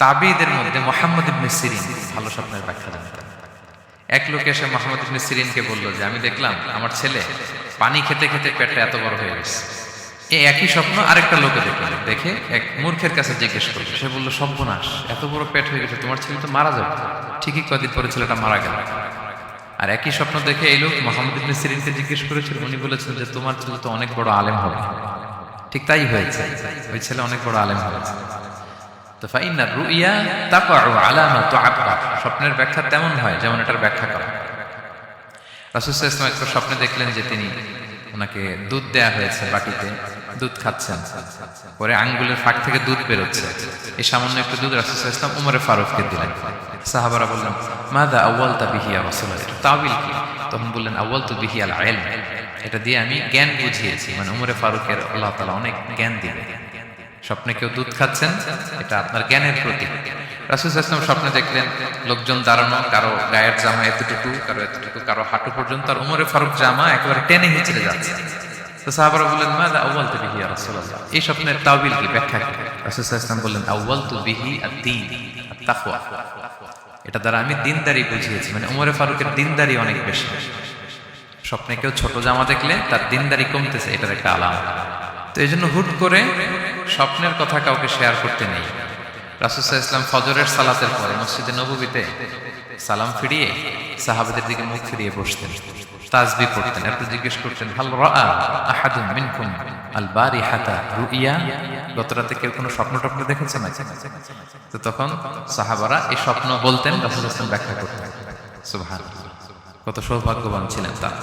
তাবিঈদের মধ্যে মুহাম্মদ ইবনে সিরিন ভালো স্বপ্নের ব্যাখ্যা জানতেন। এক লোক এসে মুহাম্মদ ইবনে সিরিনকে বলল যে আমি দেখলাম আমার ছেলে পানি খেতে খেতে পেটটা এত বড় হয়ে গেছে। এই একই স্বপ্ন আরেকটা লোকে দেখল, দেখে এক মূর্খের কাছে জিজ্ঞেস করলো। সে বলল, সর্বনাশ, এত বড় পেট হয়ে গেছে, তোমার ছেলে তো মারা যাবে। ঠিকই কয়েকদিন পরে ছেলেটা মারা গেল। আর একই স্বপ্ন দেখে এই লোক মুহাম্মদ ইবনে সিরিনকে জিজ্ঞেস করেছিল। উনি বলেছেন যে তোমার ছেলে তো অনেক বড় আলেম হবে। ঠিক তাই হয়েছে, ওই ছেলে অনেক বড় আলেম হয়েছে। তো ফাইন্না রুইয়া তাকাউ আলা মা তুআব্বার, স্বপ্নের ব্যাখ্যা তেমন হয় যেমন এটার ব্যাখ্যা করা। রাসূল সাল্লাল্লাহু আলাইহি ওয়াসাল্লাম একটা স্বপ্নে দেখলেন যে তিনি ওনাকে দুধ দেয়া হয়েছে, বাটিতে দুধ খাচ্ছেন, পরে আঙ্গুলের ফাঁক থেকে দুধ বেরোচ্ছে। এই সামান্য একটু দুধ রাসূল সাল্লাল্লাহু আলাইহি ওয়াসাল্লাম উমরে ফারুককে দিলেন। সাহাবারা বললেন, মাযা আউয়ালতা বিহি ইয়া রাসূলুল্লাহ, এটা তাওয়িল কি? তখন বললেন, আউয়ালতু বিহি আল ইলম, এটা দিয়ে আমি জ্ঞান বুঝিয়েছি। মানে উমরে ফারুকের আল্লাহ তাআলা অনেক জ্ঞান দিবেন। স্বপ্নে কেউ দুধ খাচ্ছেন, এটা আপনার জ্ঞানের প্রতীক। রাসূল সাল্লাল্লাহু আলাইহি ওয়াসাল্লাম স্বপ্নে দেখলেন লোকজন দাঁড়ানো, কারো গায়ের জামা এতটুকু, কারো এতটুকু, কারো হাঁটু পর্যন্ত, আর উমরে ফারুক জামা একেবারে টেনে হিঁচড়ে যাচ্ছে। তো সাহাবারা বললেন, মাযা আউয়ালতু বিহি ইয়া রাসূলুল্লাহ, এই স্বপ্নের তাওয়িল কি, ব্যাখ্যা কি? রাসূল সাল্লাল্লাহু আলাইহি ওয়াসাল্লাম বললেন, আউয়ালতু বিহি আদ-দীন আত-তাকওয়া, এটা দ্বারা আমি দ্বীনদারি বুঝিয়েছি। মানে উমরে ফারুকের দ্বীনদারি অনেক বেশি। স্বপ্নে কেউ ছোট জামা দেখলে তার দ্বীনদারি কমতেছে, এটার একটা আলামত। তো এই জন্য হুট করে স্বপ্নের কথা কাউকে শেয়ার করতে নেই। রাসূল সাল্লাল্লাহু আলাইহি ওয়াসাল্লাম ফজরের সালাতের পরে মসজিদে নববীতে সালাম ফিরিয়ে সাহাবাদের দিকে মুখ ফিরিয়ে বসতেন, তাসবিহ পড়তেন। এরপর জিজ্ঞেস করতেন, হাল রাআ আহাদুম মিনকুম আল বারিহাতা রুইয়া, গত রাতে কেউ কোনো স্বপ্ন টপ্ন দেখেছে না? তো তখন সাহাবারা এই স্বপ্ন বলতেন, রাসূল সাল্লাল্লাহু আলাইহি ওয়াসাল্লাম ব্যাখ্যা করতেন। সুবহানাল্লাহ, কত সৌভাগ্যবান ছিলেন তারা।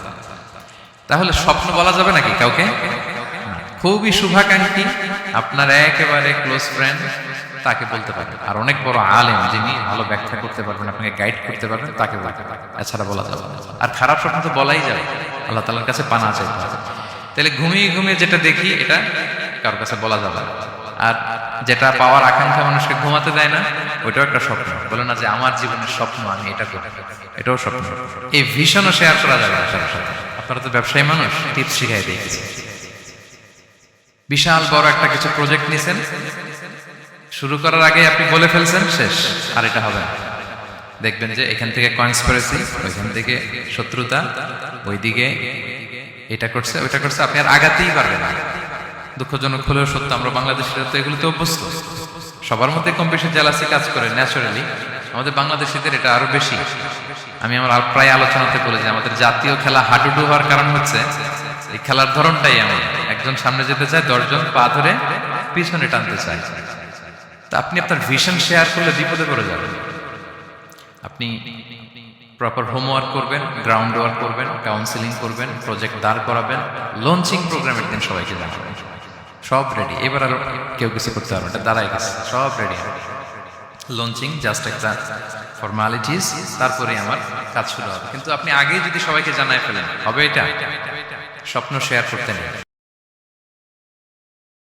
তাহলে স্বপ্ন বলা যাবে নাকি কাউকে? খুবই শুভাকাঙ্ক্ষী, আপনার একেবারে ক্লোজ ফ্রেন্ড, তাকে বলতে পারবেন। আর অনেক বড় আলেম যিনি ভালো ব্যাখ্যা করতে পারবেন, আপনাকে গাইড করতে পারবেন, তাকে বলতে পারবেন। এছাড়া বলা যাবে না। আর খারাপ স্বপ্ন তো বলাই যাবে, আল্লাহ তাআলার কাছে পানা চাইতে হবে। তাহলে ঘুমিয়ে ঘুমিয়ে যেটা দেখি এটা কারোর কাছে বলা যাবে না। আর যেটা পাওয়ার আকাঙ্ক্ষা মানুষকে ঘুমাতে দেয় না, ওইটাও একটা স্বপ্ন। বলে না যে আমার জীবনের স্বপ্ন আমি এটা করি, এটাও স্বপ্ন। এই ভিশনও শেয়ার করা যাবে না কারোর সাথে। আপনারা তো ব্যবসায়ী মানুষ, টিপস শিখাই দিয়েছি। বিশাল বড় একটা কিছু প্রজেক্ট নিছেন, শুরু করার আগে আপনি বলে ফেলছেন, শেষ, আর এটা হবে না। দেখবেন যে এখান থেকে কনস্পিরেসি, ওইখান থেকে শত্রুতা, ওইদিকে এটা করছে ওইটা করছে, আপনি আর আগাতেই পারবেন না। দুঃখজনক হলেও সত্য, আমরা বাংলাদেশিরা তো এগুলোতে অভ্যস্ত। সবার মধ্যে কম বেশি জেলাসি কাজ করে ন্যাচারালি, আমাদের বাংলাদেশিদের এটা আরো বেশি। আমি আমার প্রায় আলোচনাতে বলি যে আমাদের জাতীয় খেলা হাডুডু হওয়ার কারণ হচ্ছে এই খেলার ধরনটাই এমন। একজন সামনে যেতে চায়, 10 জন পা ধরে পিছনে টানতে চায়। তা আপনি আপনার ভিশন শেয়ার করলে বিপদে পড়ে যাবেন। আপনি প্রপার হোমওয়ার্ক করবেন, গ্রাউন্ড ওয়ার্ক করবেন, কাউন্সিলিং করবেন, প্রজেক্ট দাঁড় করাবেন, লঞ্চিং প্রোগ্রামের দিন সবাইকে জানাবেন। সব রেডি, এবার আর কেউ কিছু করতে পারবে, এটা দাঁড়ায় গেছে, সব রেডি। লঞ্চিং জাস্ট একটা ফর্মালিটিস, তারপরে আমার কাজ শুরু হবে। কিন্তু আপনি আগেই যদি সবাইকে জানায় ফেলেন, হবে এটা? স্বপ্ন শেয়ার করতে নেই।